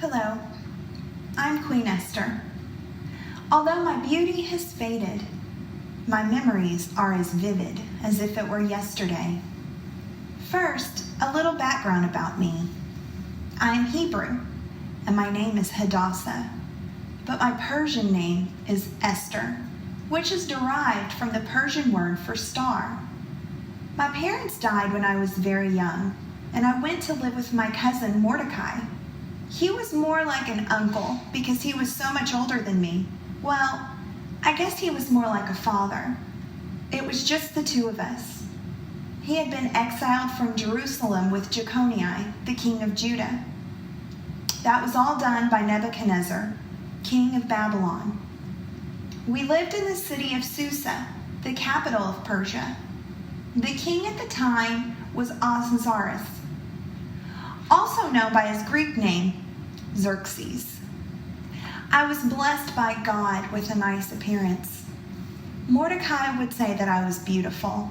Hello, I'm Queen Esther. Although my beauty has faded, my memories are as vivid as if it were yesterday. First, a little background about me. I am Hebrew, and my name is Hadassah, but my Persian name is Esther, which is derived from the Persian word for star. My parents died when I was very young, and I went to live with my cousin Mordecai. He was more like an uncle because he was so much older than me. Well, I guess he was more like a father. It was just the two of us. He had been exiled from Jerusalem with Jeconiah, the king of Judah. That was all done by Nebuchadnezzar, king of Babylon. We lived in the city of Susa, the capital of Persia. The king at the time was Ahasuerus, also known by his Greek name, Xerxes. I was blessed by God with a nice appearance. Mordecai would say that I was beautiful.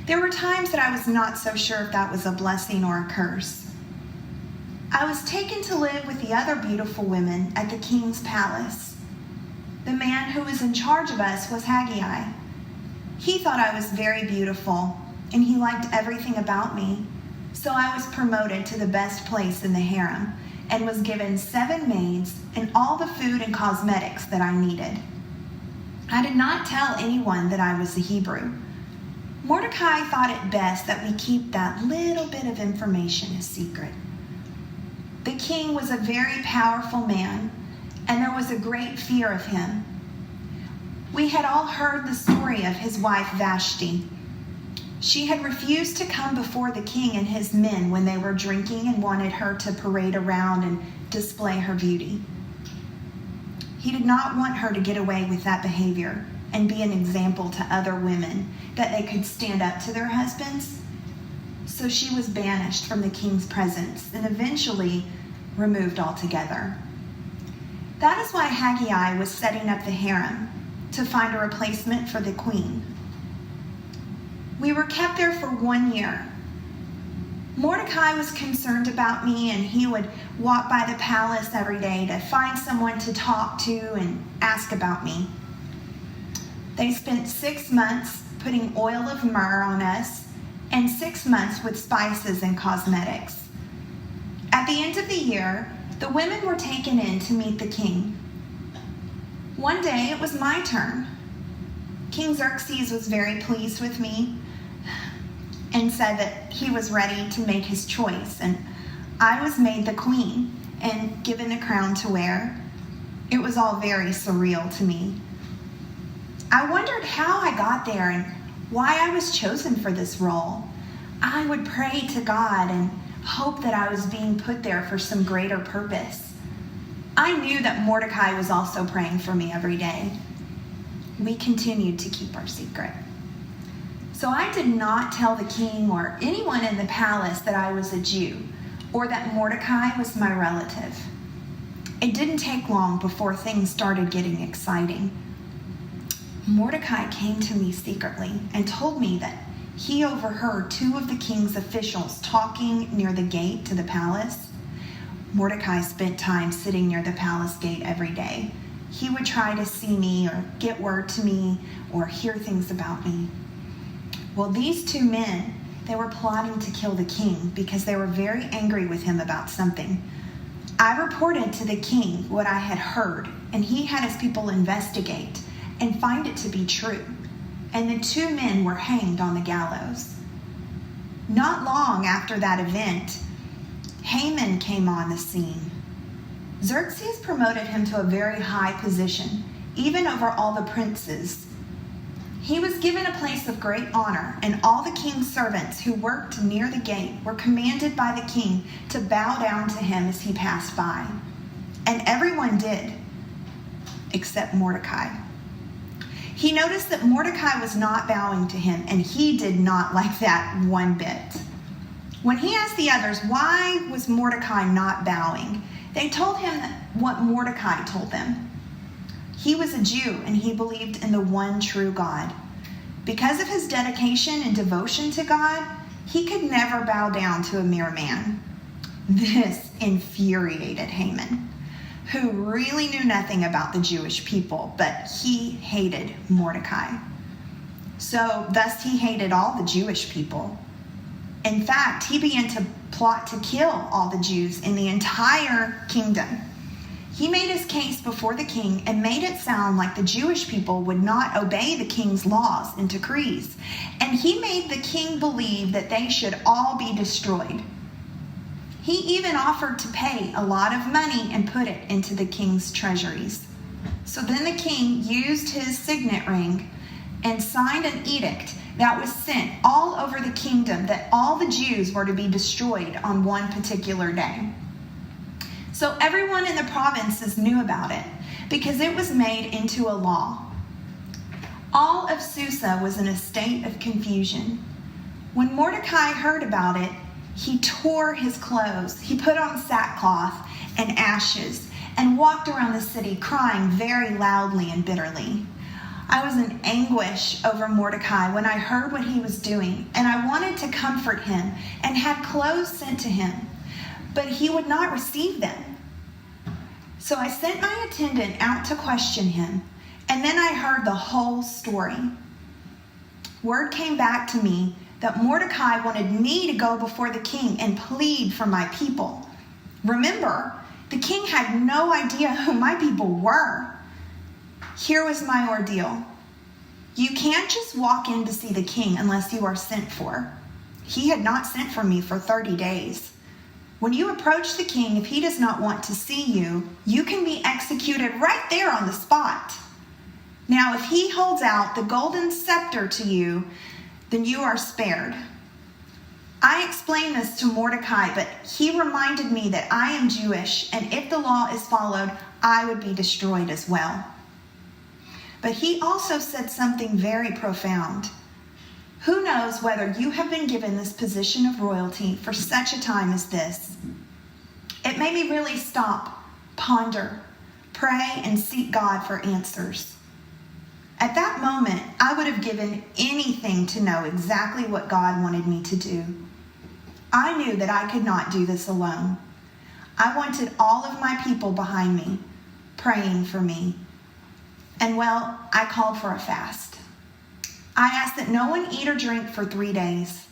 There were times that I was not so sure if that was a blessing or a curse. I was taken to live with the other beautiful women at the king's palace. The man who was in charge of us was Haggai. He thought I was very beautiful, and he liked everything about me. So I was promoted to the best place in the harem and was given 7 maids and all the food and cosmetics that I needed. I did not tell anyone that I was a Hebrew. Mordecai thought it best that we keep that little bit of information a secret. The king was a very powerful man, and there was a great fear of him. We had all heard the story of his wife Vashti. She had refused to come before the king and his men when they were drinking and wanted her to parade around and display her beauty. He did not want her to get away with that behavior and be an example to other women that they could stand up to their husbands. So she was banished from the king's presence and eventually removed altogether. That is why Haggai was setting up the harem, to find a replacement for the queen. We were kept there for 1 year. Mordecai was concerned about me, and he would walk by the palace every day to find someone to talk to and ask about me. They spent 6 months putting oil of myrrh on us and 6 months with spices and cosmetics. At the end of the year, the women were taken in to meet the king. One day, it was my turn. King Xerxes was very pleased with me and said that he was ready to make his choice, and I was made the queen and given a crown to wear. It was all very surreal to me. I wondered how I got there and why I was chosen for this role. I would pray to God and hope that I was being put there for some greater purpose. I knew that Mordecai was also praying for me every day. We continued to keep our secret. So I did not tell the king or anyone in the palace that I was a Jew or that Mordecai was my relative. It didn't take long before things started getting exciting. Mordecai came to me secretly and told me that he overheard 2 of the king's officials talking near the gate to the palace. Mordecai spent time sitting near the palace gate every day. He would try to see me or get word to me or hear things about me. Well, these 2 men, they were plotting to kill the king because they were very angry with him about something. I reported to the king what I had heard, and he had his people investigate and find it to be true. And the 2 men were hanged on the gallows. Not long after that event, Haman came on the scene. Xerxes promoted him to a very high position, even over all the princes. He was given a place of great honor, and all the king's servants who worked near the gate were commanded by the king to bow down to him as he passed by. And everyone did, except Mordecai. He noticed that Mordecai was not bowing to him, and he did not like that one bit. When he asked the others why was Mordecai not bowing, they told him what Mordecai told them. He was a Jew, and he believed in the one true God. Because of his dedication and devotion to God, he could never bow down to a mere man. This infuriated Haman, who really knew nothing about the Jewish people, but he hated Mordecai. So thus he hated all the Jewish people. In fact, he began to plot to kill all the Jews in the entire kingdom. He made his case before the king and made it sound like the Jewish people would not obey the king's laws and decrees. And he made the king believe that they should all be destroyed. He even offered to pay a lot of money and put it into the king's treasuries. So then the king used his signet ring and signed an edict that was sent all over the kingdom that all the Jews were to be destroyed on one particular day. So everyone in the provinces knew about it because it was made into a law. All of Susa was in a state of confusion. When Mordecai heard about it, he tore his clothes. He put on sackcloth and ashes and walked around the city crying very loudly and bitterly. I was in anguish over Mordecai when I heard what he was doing, and I wanted to comfort him and had clothes sent to him, but he would not receive them. So I sent my attendant out to question him, and then I heard the whole story. Word came back to me that Mordecai wanted me to go before the king and plead for my people. Remember, the king had no idea who my people were. Here was my ordeal. You can't just walk in to see the king unless you are sent for. He had not sent for me for 30 days. When you approach the king, if he does not want to see you, you can be executed right there on the spot. Now, if he holds out the golden scepter to you, then you are spared. I explained this to Mordecai, but he reminded me that I am Jewish, and if the law is followed, I would be destroyed as well. But he also said something very profound. Who knows whether you have been given this position of royalty for such a time as this? It made me really stop, ponder, pray, and seek God for answers. At that moment, I would have given anything to know exactly what God wanted me to do. I knew that I could not do this alone. I wanted all of my people behind me, praying for me. And well, I called for a fast. I asked that no one eat or drink for 3 days.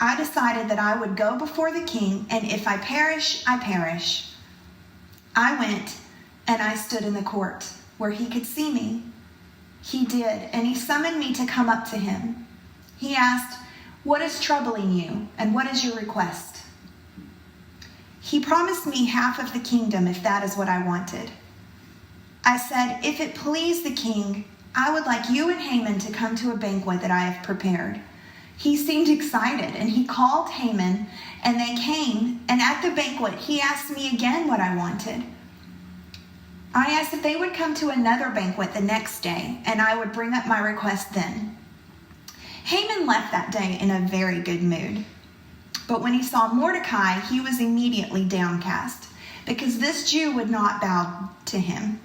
I decided that I would go before the king, and if I perish, I perish. I went and I stood in the court where he could see me. He did, and he summoned me to come up to him. He asked, "What is troubling you, and what is your request?" He promised me half of the kingdom if that is what I wanted. I said, "If it please the king, I would like you and Haman to come to a banquet that I have prepared." He seemed excited, and he called Haman, and they came, and at the banquet, he asked me again what I wanted. I asked if they would come to another banquet the next day, and I would bring up my request then. Haman left that day in a very good mood. But when he saw Mordecai, he was immediately downcast, because this Jew would not bow to him.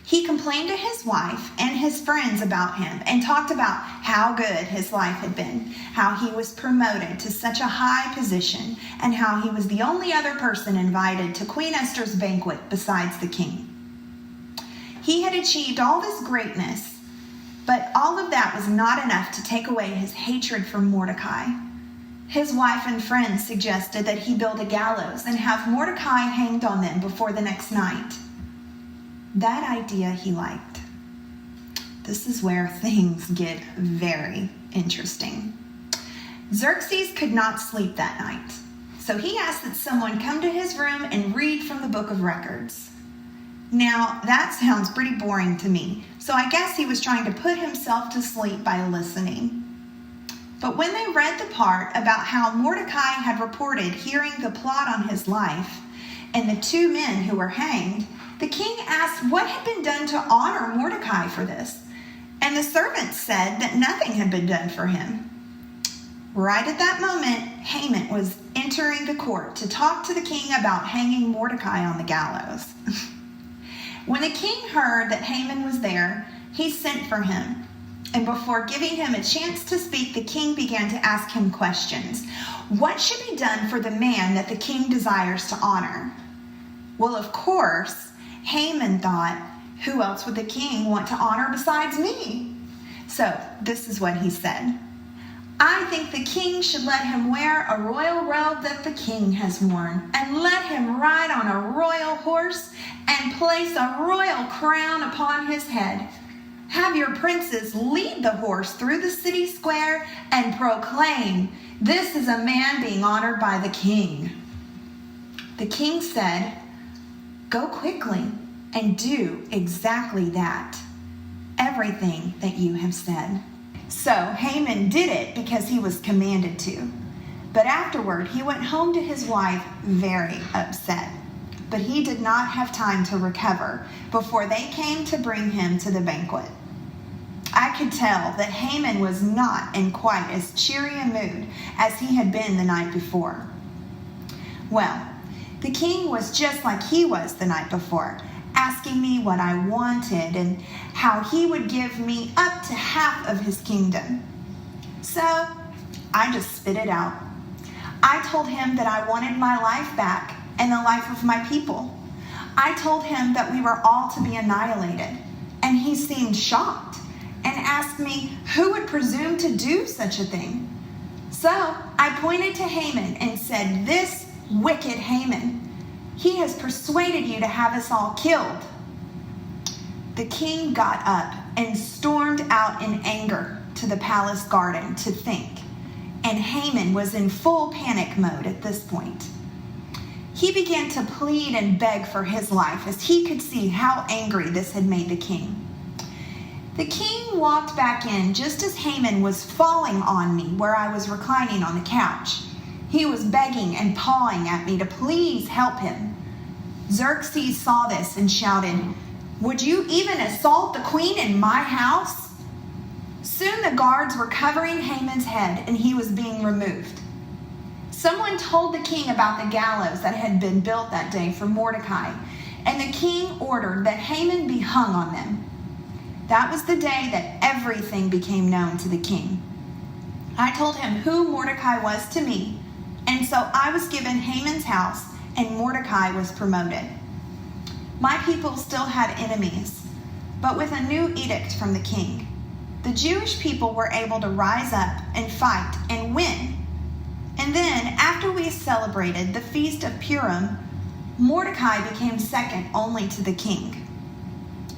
He complained to his wife and his friends about him and talked about how good his life had been, how he was promoted to such a high position, and how he was the only other person invited to Queen Esther's banquet besides the king. He had achieved all this greatness, but all of that was not enough to take away his hatred for Mordecai. His wife and friends suggested that he build a gallows and have Mordecai hanged on them before the next night. That idea he liked. This is where things get very interesting. Xerxes could not sleep that night, so he asked that someone come to his room and read from the book of records. Now, that sounds pretty boring to me, so I guess he was trying to put himself to sleep by listening. But when they read the part about how Mordecai had reported hearing the plot on his life and the 2 men who were hanged, the king asked what had been done to honor Mordecai for this, and the servants said that nothing had been done for him. Right at that moment, Haman was entering the court to talk to the king about hanging Mordecai on the gallows. When the king heard that Haman was there, he sent for him. And before giving him a chance to speak, the king began to ask him questions. What should be done for the man that the king desires to honor? Well, of course, Haman thought, who else would the king want to honor besides me? So this is what he said. I think the king should let him wear a royal robe that the king has worn, and let him ride on a royal horse and place a royal crown upon his head. Have your princes lead the horse through the city square and proclaim, this is a man being honored by the king. The king said, go quickly and do exactly that, everything that you have said. So Haman did it because he was commanded to. But afterward, he went home to his wife very upset. But he did not have time to recover before they came to bring him to the banquet. I could tell that Haman was not in quite as cheery a mood as he had been the night before. Well, the king was just like he was the night before, asking me what I wanted and how he would give me up to half of his kingdom. So I just spit it out. I told him that I wanted my life back and the life of my people. I told him that we were all to be annihilated, and he seemed shocked and asked me who would presume to do such a thing. So I pointed to Haman and said, this wicked Haman, he has persuaded you to have us all killed. The king got up and stormed out in anger to the palace garden to think, and Haman was in full panic mode at this point. He began to plead and beg for his life as he could see how angry this had made the king. The king walked back in just as Haman was falling on me where I was reclining on the couch. He was begging and pawing at me to please help him. Xerxes saw this and shouted, would you even assault the queen in my house? Soon the guards were covering Haman's head and he was being removed. Someone told the king about the gallows that had been built that day for Mordecai, and the king ordered that Haman be hung on them. That was the day that everything became known to the king. I told him who Mordecai was to me, and so I was given Haman's house, and Mordecai was promoted. My people still had enemies, but with a new edict from the king, the Jewish people were able to rise up and fight and win. And then, after we celebrated the Feast of Purim, Mordecai became second only to the king.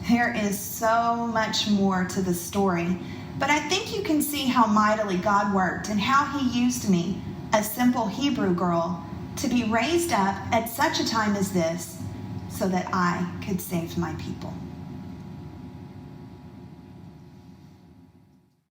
There is so much more to the story, but I think you can see how mightily God worked and how he used me, a simple Hebrew girl, to be raised up at such a time as this so that I could save my people.